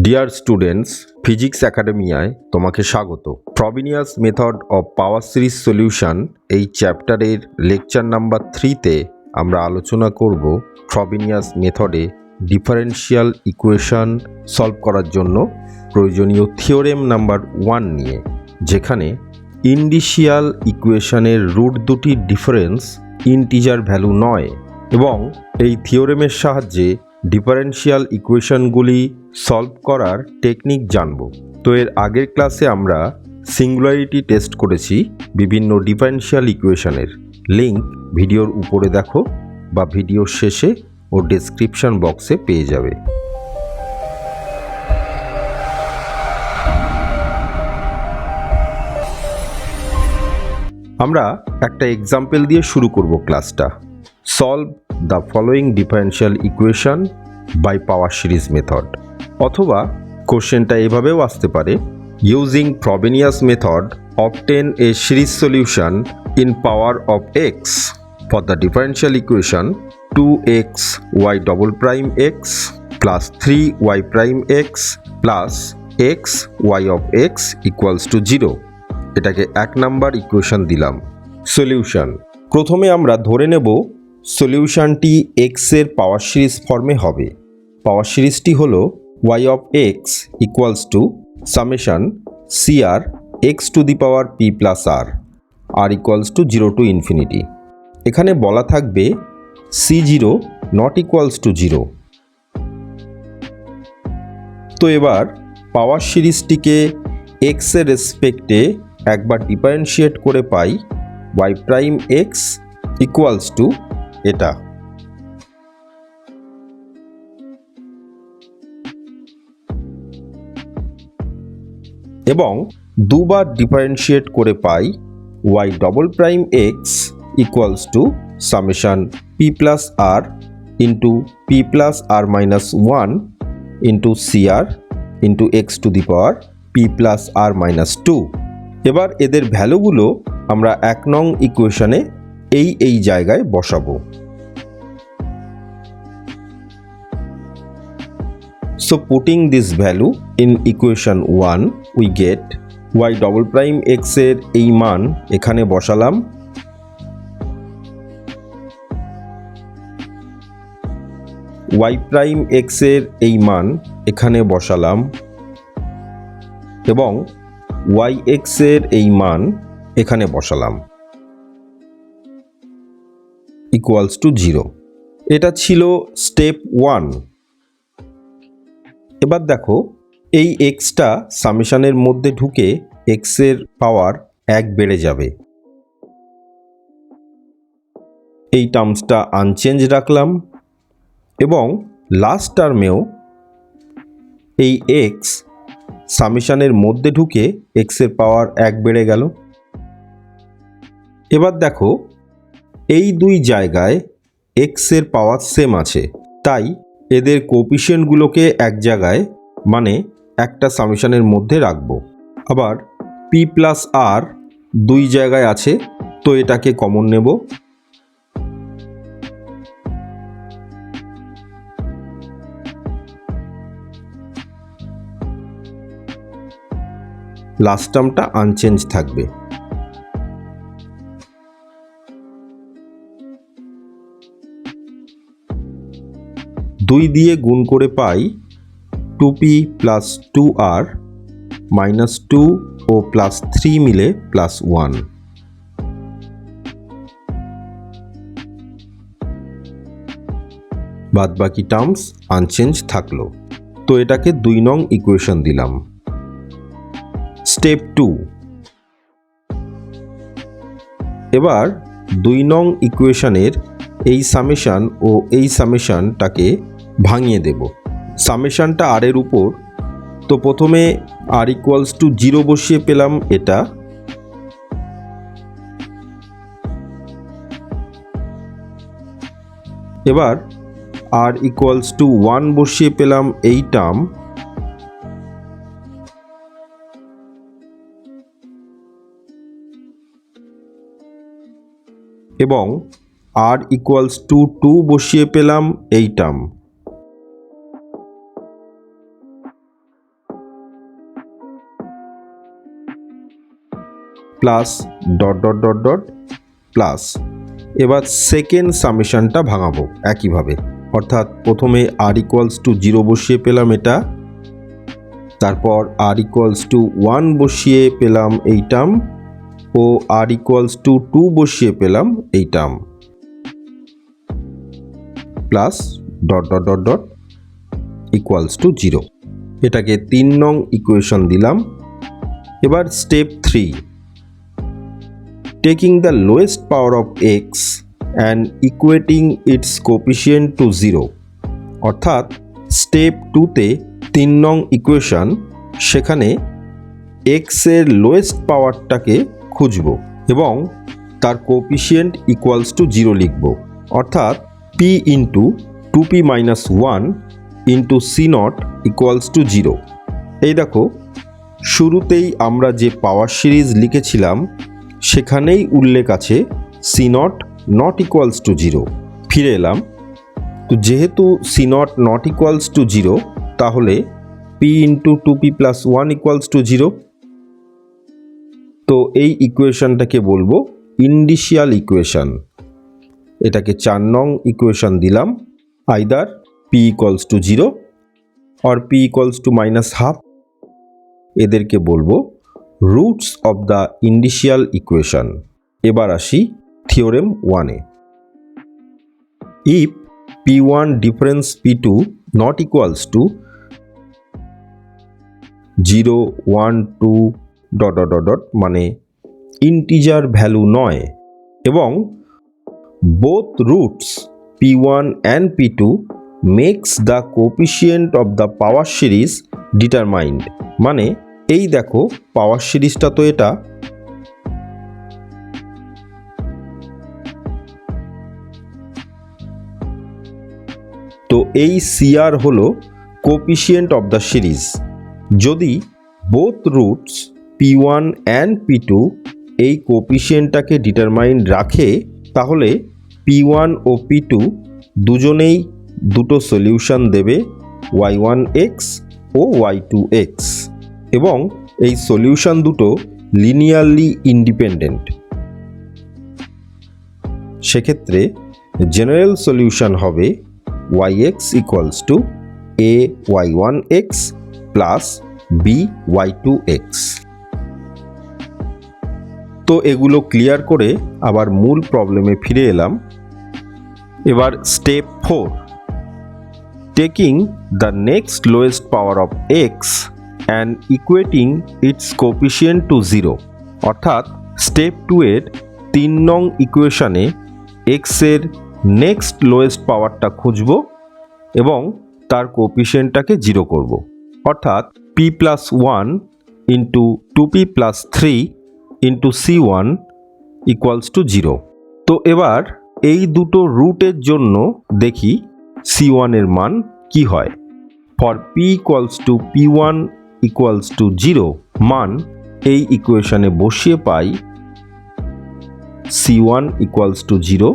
Dear students, physics একাডেমিয়ায় তোমাকে স্বাগত। Frobenius method of power series solution এই চ্যাপ্টারের লেকচার নাম্বার 3তে আমরা আলোচনা করব ফ্রবিনিয়াস মেথডে ডিফারেনশিয়াল ইকুয়েশন সলভ করার জন্য প্রয়োজনীয় থিওরেম নাম্বার 1 নিয়ে, যেখানে ইন্ডিশিয়াল ইকুয়েশনের রুট দুটির ডিফারেন্স ইন্টিজার ভ্যালু নয় এবং এই থিওরেমের সাহায্যে ডিফারেনশিয়াল ইকুয়েশনগুলি সলভ করার টেকনিক জানব। তো এর আগের ক্লাসে আমরা সিঙ্গুলারিটি টেস্ট করেছি বিভিন্ন ডিফারেনশিয়াল ইকুয়েশনের। লিঙ্ক ভিডিওর উপরে দেখো বা ভিডিওর শেষে ও ডেসক্রিপশন বক্সে পেয়ে যাবে। আমরা একটা এক্সাম্পল দিয়ে শুরু করব ক্লাসটা। Solve the following differential equation by power series method. অথবা কোশ্চেনটা এভাবেও আসতে পারে, using Frobenius method obtain a series solution in power of x for the differential equation 2x y double prime x plus 3y prime x plus x y of x equals to 0। এটাকে 1 number equation দিলাম। Solution, প্রথমে আমরা ধরে নেব সলিউশনটি x এর power series ফর্মে হবে। পাওয়ার সিরিজটি হলো y of x equals to summation cr x to the power p plus r equals to 0 to infinity। এখানে বলা থাকবে c0 not equals to 0। তো এবার পাওয়ার সিরিজটিকে x এর রেসপেক্টে একবার ডিফারেন্সিয়েট করে পাই y prime x equals to এটা। এবং দুবার ডিফারেন্সিয়েট করে পাই y double prime x equals to summation p plus r into p plus r minus 1 into cr into x to the power p plus r minus 2। এবার এদের ভ্যালুগুলো আমরা 1 নং ইকুয়েশনে এই জায়গায় বসাবো। So putting this value in equation 1 we get y double prime x এর এই মান এখানে বসালাম, y prime x এর এই মান এখানে বসালাম এবং yx এর এই মান এখানে বসালাম ইকুয়ালস টু 0। এটা ছিল স্টেপ 1। এবার দেখো এই এক্সটা সামেশনের মধ্যে ঢুকে এক্স এর পাওয়ার 1 বেড়ে যাবে। এই টার্মসটা আনচেঞ্জ রাখলাম এবং লাস্ট টার্মেও এই এক্স সামেশনের মধ্যে ঢুকে এক্স এর পাওয়ার 1 বেড়ে গেল। এবার দেখো এই দুই জায়গায় এক্স এর পাওয়ার সেম আছে, তাই এদের কোএফিশিয়েন্টগুলোকে এক জায়গায় মানে একটা সামেশনের মধ্যে রাখবো। আবার p প্লাস r দুই জায়গায় আছে, তো এটাকে কমন নেব। লাস্ট টার্মটা আনচেঞ্জ থাকবে। দুই দিয়ে গুণ করে পাই 2p প্লাস 2r মাইনাস 2 ও প্লাস 3 মিলে প্লাস 1। বাদ বাকি টার্মস আনচেঞ্জ থাকলো, তো এটাকে 2 নং ইকুয়েশন দিলাম। স্টেপ 2, এবার 2 নং ইকুয়েশনের এই সামেশন ও এই সামেশনটাকে ভাঙিয়ে দেব। সামেশনটা আর এর উপর, তো প্রথমে r ইকুয়ালস টু 0 বসিয়ে পেলাম এটা, এবার r ইকুয়ালস টু 1 বসিয়ে পেলাম এই টার্ম, এবং r ইকুয়ালস টু 2 বসিয়ে পেলাম এই term. Plus dot dot dot dot plus. এবার সেকেন্ড সামেশনটা ভাঙাবো একইভাবে, অর্থাৎ প্রথমে আর ইকুয়ালস টু 0 বসিয়ে পেলাম এটা, তারপর আর ইকুয়ালস টু 1 বসিয়ে পেলাম এই টার্ম, ও আর ইকুয়ালস টু 2 বসিয়ে পেলাম এই term, plus dot dot dot dot equals to 0। এটাকে 3 নং ইকুয়েশন দিলাম। এবার step 3, taking the lowest power of x and equating its coefficient to 0, অর্থাৎ স্টেপ 2তে 3 নং ইকুয়েশন, সেখানে এক্সের লোয়েস্ট পাওয়ারটাকে খুঁজব এবং তার কোপিশিয়েন্ট ইকুয়ালস টু 0 লিখব, অর্থাৎ P into 2p minus 1 into C not equals to 0। এই দেখো, শুরুতেই আমরা যে পাওয়ার সিরিজ লিখেছিলাম সেখানেই উল্লেখ আছে C not not equals to 0। ফিরে এলাম, তো যেহেতু C not not equals to 0, তাহলে P into 2p plus 1 equals to 0। তো এই ইকুয়েশনটাকে বলবো ইন্ডিশিয়াল ইকুয়েশন। এটাকে 4 নং ইকুয়েশন দিলাম, either p equals to 0 or p equals to minus half. এদেরকে বলবো roots of the indicial equation. এবার আসি থিওরেম 1-এ। If p1 difference p2 not equals to 0 1 2 dot dot dot dot মানে ইন্টিজার ভ্যালু নয়, এবং both roots p1 and p2 makes the coefficient of the power series determined, মানে এই দেখো পাওয়ার সিরিজটা তো এটা, তো এই সিআর হলো কোপিশিয়েন্ট অফ দ্য সিরিজ। যদি both roots p1 and p2 এই কোপিশিয়েন্টটাকে ডিটারমাইন্ড রাখে, তাহলে p1 ও p2 দুজনেই দুটো সলিউশন দেবে y1x ও y2x, এবং এই সলিউশন দুটো লিনিয়ারলি ইন্ডিপেন্ডেন্ট। সেক্ষেত্রে জেনারেল সলিউশন হবে yx equals to a y1x plus b y2x। তো এগুলো ক্লিয়ার করে আবার মূল প্রবলেমে ফিরে এলাম। এবার step 4, taking the next lowest power of x and equating its coefficient to 0, অর্থাৎ স্টেপ 2-এর 3 নং ইকুয়েশনে এক্সের নেক্সট লোয়েস্ট পাওয়ারটা খুঁজব এবং তার কোপিশিয়েন্টটাকে 0 করব, অর্থাৎ p plus 1 into 2p plus 3 into c1 equals to 0। তো এবার এই দুটো রুটের জন্য দেখি c1 এর মান কি হয়। For p equals to p1 equals to 0 মান এই ইকুয়েশনে বসিয়ে পাই c1 ইকুয়ালস টু 0,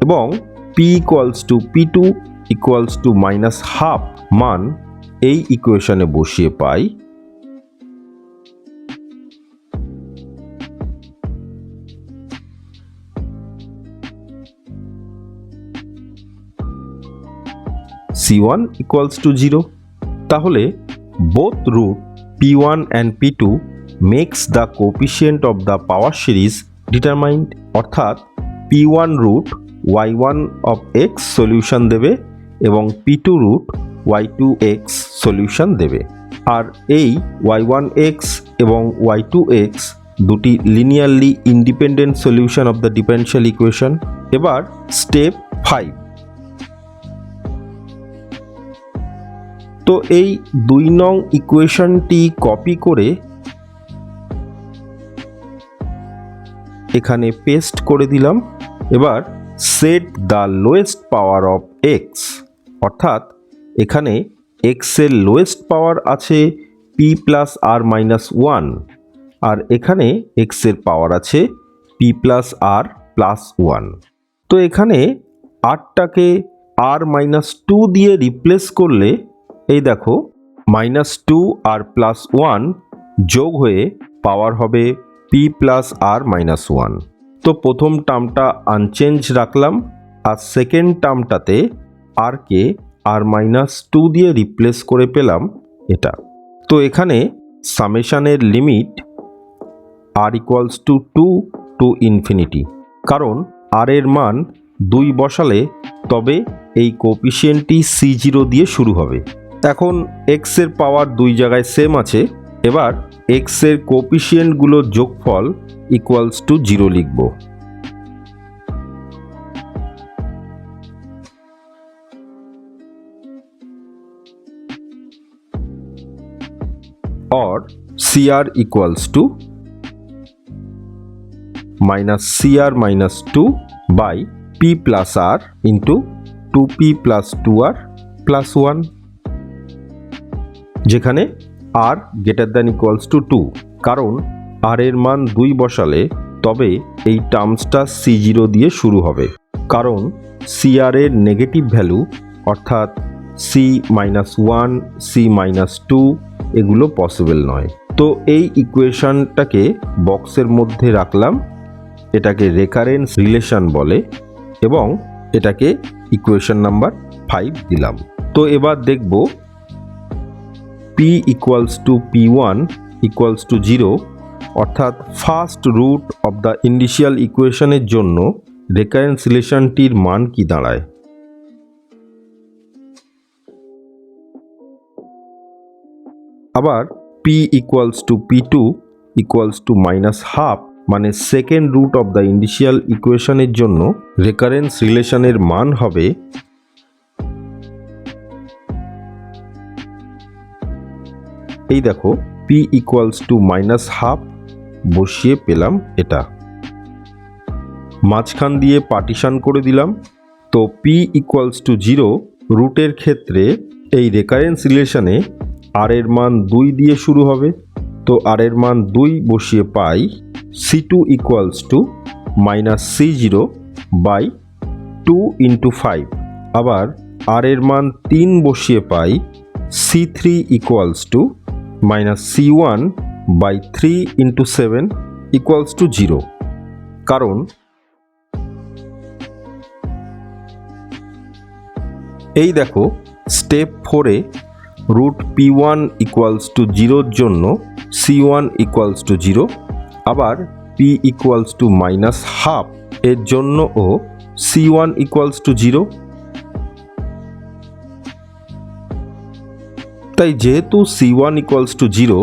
এবং p equals to p2 equals to minus half মান এই ইকুয়েশনে বসিয়ে পাই c1 ইকুয়ালস টু 0। তাহলে both root p1 and p2 makes the coefficient of the power series determined, অর্থাৎ p1 root y1 of x solution দেবে এবং p2 root y2x solution দেবে। আর এই y1x এবং y2x দুটি linearly independent solution of the differential equation. এবার step 5, তো এই 2 নং ইকুয়েশনটি কপি করে এখানে পেস্ট করে দিলাম। এবার set the lowest power of x, অর্থাৎ এখানে এক্স এর লোয়েস্ট পাওয়ার আছে p প্লাস আর মাইনাস 1, আর এখানে এক্স এর পাওয়ার আছে p প্লাস আর প্লাস 1। তো এখানে আরটাকে আর মাইনাস 2 দিয়ে রিপ্লেস করলে এই দেখো -2 আর +1 যোগ হয়ে পাওয়ার হবে p plus r minus one. তো প্রথম টার্মটা আনচেঞ্জ রাখলাম, আর সেকেন্ড টার্মটাতে আরকে আর মাইনাস টু দিয়ে রিপ্লেস করে পেলাম এটা। তো এখানে সামেশানের limit r equals to two to infinity, কারণ আর এর মান 2 বসালে তবে এই কোপিশিয়েন্টটি C0 দিয়ে শুরু হবে। এখন এক্স এর পাওয়ার 2 জায়গায় সেম আছে, এবার এক্স এর কোপিশিয়েন্টগুলোর যোগফল ইকুয়ালস টু 0 লিখব। or CR equals to minus CR minus 2 by P plus R into 2P plus 2R plus 1, যেখানে R greater than equals to 2, কারণ R এর মান 2 বসালে তবে এই টার্মসটা C0 দিয়ে শুরু হবে, কারণ CR এর নেগেটিভ ভ্যালু অর্থাৎ C-1, C-2 এগুলো পসিবল নয়। তো এই ইকুয়েশনটাকে বক্সের মধ্যে রাখলাম, এটাকে রেকারেন্স রিলেশন বলে এবং এটাকে ইকুয়েশন নাম্বার 5 দিলাম। তো এবার দেখব P equals to P1 equals to 0, অর্থাৎ first root of the initial ইকুয়েশনের জন্য রেকারেন্স রিলেশনটির মান কি দাঁড়ায়। আবার P equals to P2 equals to minus half, মানে second root of the initial ইকুয়েশনের জন্য রেকারেন্স রিলেশনের মান হবে এই দেখো P equals to minus half বসিয়ে পেলাম এটা, মাঝখান দিয়ে পার্টিশন করে দিলাম। তো P ইকুয়ালস টু 0 রুটের ক্ষেত্রে এই রেকারেন্স রিলেশনে আর এর মান 2 দিয়ে শুরু হবে, তো আর এর মান 2 বসিয়ে পাই C2 equals to minus C0 by 2 into 5, আবার আর এর মান 3 বসিয়ে পাই C3 equals to minus C1 by 3 into 7 equals to 0, কারণ এই দেখো স্টেপ 4-এ রুট P1 ইকুয়ালস টু 0 জন্য C1 ইকুয়ালস টু 0, আবার P equals to minus half এর জন্যও C1 ইকুয়ালস টু 0। তাই যেহেতু C1 ইকুয়ালস টু 0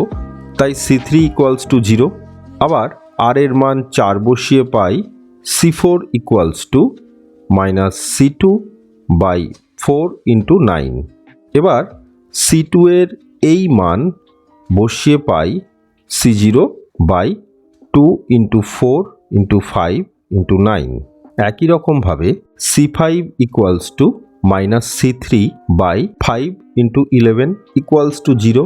তাই C3 ইকুয়ালস টু 0, আবার আর এর মান 4 বসিয়ে পাই C4 equals to minus C2 by 4 into 9, এবার C2 এর এই মান বসিয়ে পাই C0 by 2 into 4 into 5 into 9। একই রকমভাবে C5 equals to minus C3 by 5 into 11 equals to 0,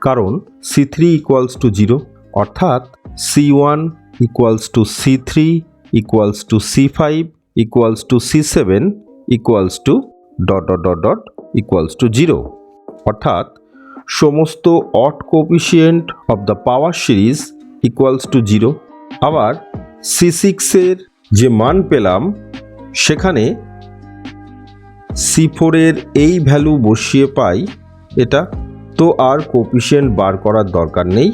কারণ C3 ইকুয়ালস টু 0, অর্থাৎ C1 equals to C3 equals to C5 equals to C7 equals to dot dot dot dot equals to 0, অর্থাৎ সমস্ত odd coefficient of the power series equals to 0। আবার C6 এর যে মান পেলাম সেখানে C4 এর এই ভ্যালু বসিয়ে পাই এটা, তো আর কোপিশিয়েন্ট বার করার দরকার নেই,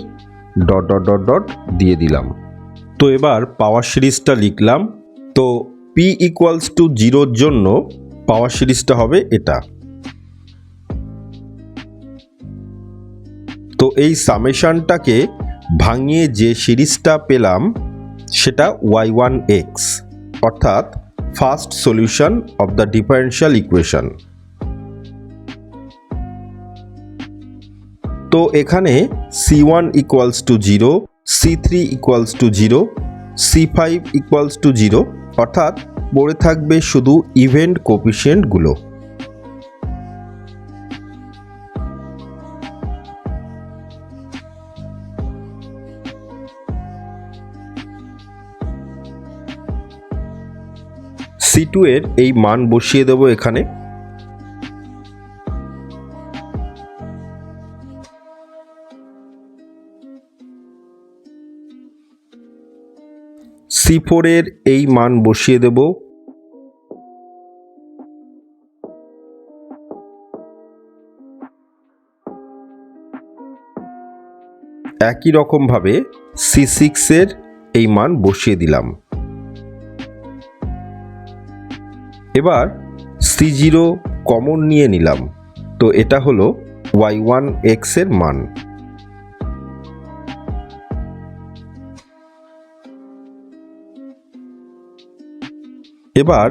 ডট ডট ডট ডট দিয়ে দিলাম। তো এবার পাওয়ার সিরিজটা লিখলাম। তো P ইকুয়ালস টু 0 জন্য পাওয়ার সিরিজটা হবে এটা। তো এই সামেশনটাকে ভাঙিয়ে যে সিরিজটা পেলাম সেটা y1x, অর্থাৎ first solution of the differential equation. তো এখানে C1 equals to 0, C3 equals to 0, C5 equals to 0, অর্থাৎ পড়ে থাকবে শুধু ইভেন্ট কোপিশিয়েন্টগুলো। C2 এর এই মান বসিয়ে দেব এখানে। C4 এর এই মান বসিয়ে দেব। একই রকমভাবে C6 এর এই মান বসিয়ে দিলাম। এবার C0 কমন নিয়ে নিলাম, তো এটা হলো y1x এর মান। এবার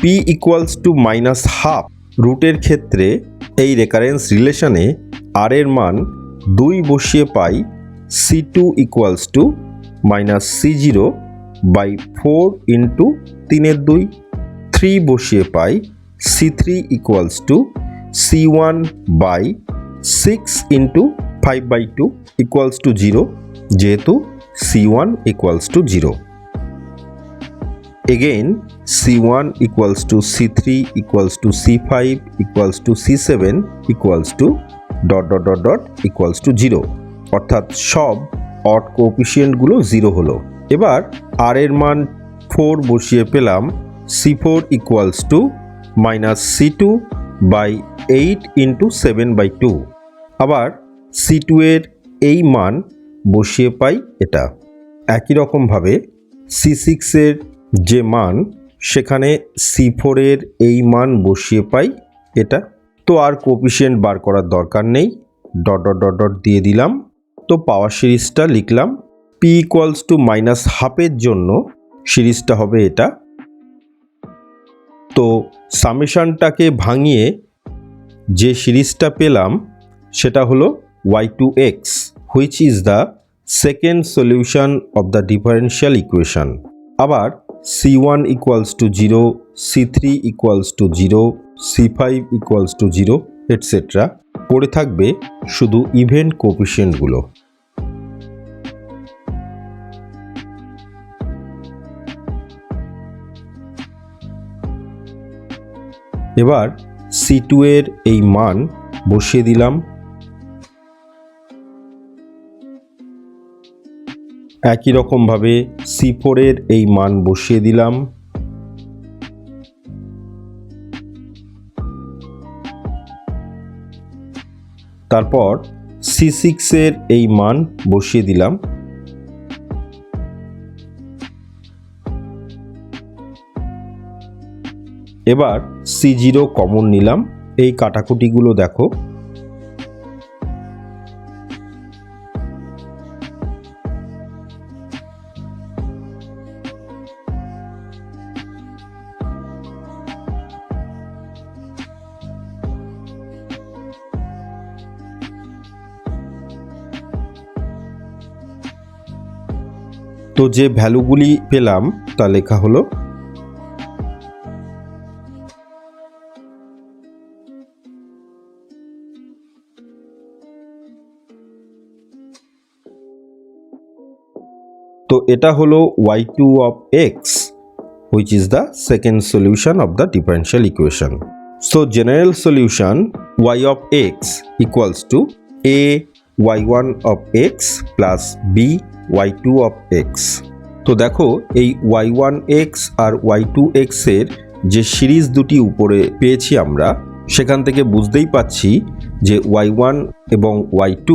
p ইকুয়ালস টু -12 রুটের ক্ষেত্রে এই রেকারেন্স রিলেশনে r এর মান 2 বসিয়ে পাই C2 equals two -C0/4 into 3/2। 3 বসিয়ে পাই C3 equals two C1/6 into 5/2 equals to 0, যেহেতু C1 equals to 0। Again C1 equals to C3 equals to C5 equals to C7 equals to ... equals to 0, অর্থাৎ সব odd কোএফিসিয়েন্টগুলো 0 হলো। এবার r এর মান 4 বসিয়ে পেলাম C4 equals to -C2/8 into 7/2। আবার C2 এর এই মান বসিয়ে পাই এটা। একই রকমভাবে C6 এর যে মান, সেখানে C4 এর এই মান বসিয়ে পাই এটা। তো আর কোএফিসিয়েন্ট বার করার দরকার নেই, ... দিয়ে দিলাম। তো পাওয়ার সিরিজটা লিখলাম। p ইকুয়ালস টু -12 এর জন্য সিরিজটা হবে এটা। তো সামেশনটাকে ভাঙিয়ে যে সিরিজটা পেলাম সেটা হলো y2x, which is the second solution of the differential equation. আবার C1 equals to 0, C3 equals to 0, C5 equals to 0, etc. পড়ে থাকবে শুধু ইভেন্ট কোএফিসিয়েন্টগুলো। এবার C2 এর এই মান বসিয়ে দিলাম। একই রকমভাবে C4 এর এই মান বসিয়ে দিলাম। তারপর C6 এর এই মান বসিয়ে দিলাম। এবার C0 কমন নিলাম। এই কাটাকুটিগুলো দেখো। তো যে ভ্যালুগুলি পেলাম তা লেখা হলো। তো এটা হলো y2 of x, which is the second solution of the differential equation. So general solution y of x equals to a y1 of x plus b y2 of x. তো দেখো এই y1x আর y2x এর যে series দুটি উপরে পেয়েছি আমরা, সেখান থেকে বুঝতেই পাচ্ছি যে y1 এবং y2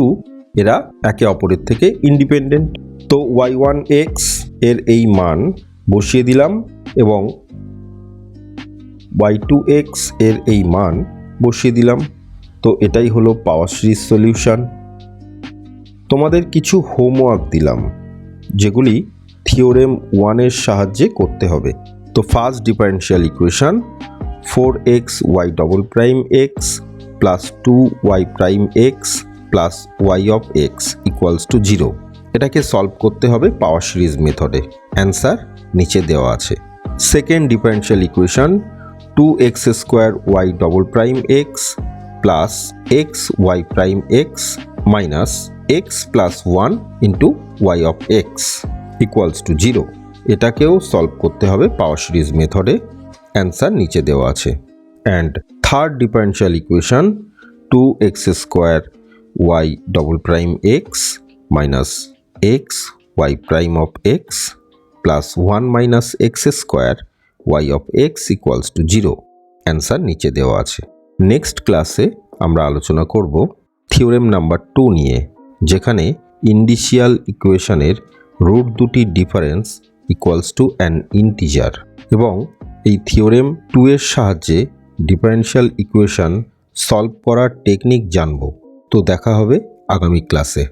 এরা একে অপরের থেকে ইন্ডিপেন্ডেন্ট। তো y1x এর এই মান বসিয়ে দিলাম এবং y2x এর এই মান বসিয়ে দিলাম। তো এটাই হলো পাওয়ার সিরিজ সলিউশন। তোমাদের কিছু হোমওয়ার্ক দিলাম, যেগুলি থিওরেম 1 এর সাহায্যে করতে হবে। তো first differential equation 4xy'(x) plus 2y'(x) plus y of x equals to 0, এটাকে সলভ করতে হবে পাওয়ার সিরিজ মেথডে। অ্যান্সার নিচে দেওয়া আছে। Second differential equation 2x² y'(x) plus xy'(x) minus x plus 1 into y of x equals to 0, এটাকেও solve করতে হবে পাওয়ার সিরিজ মেথডে। অ্যান্সার নিচে দেওয়া আছে। And third differential equation 2x² y'(x) minus x y' of x plus 1 minus x square y of x equals to 0। Answer নিচে দেওয়া আছে। নেক্সট ক্লাসে আমরা আলোচনা করব থিওরেম নাম্বার 2 নিয়ে, যেখানে ইন্ডিসিয়াল ইকুয়েশনের রুট দুটি difference equals to an integer, এবং এই থিওরেম 2 এর সাহায্যে ডিফারেনশিয়াল ইকুয়েশন সলভ করার টেকনিক জানব। তো দেখা হবে আগামী ক্লাসে।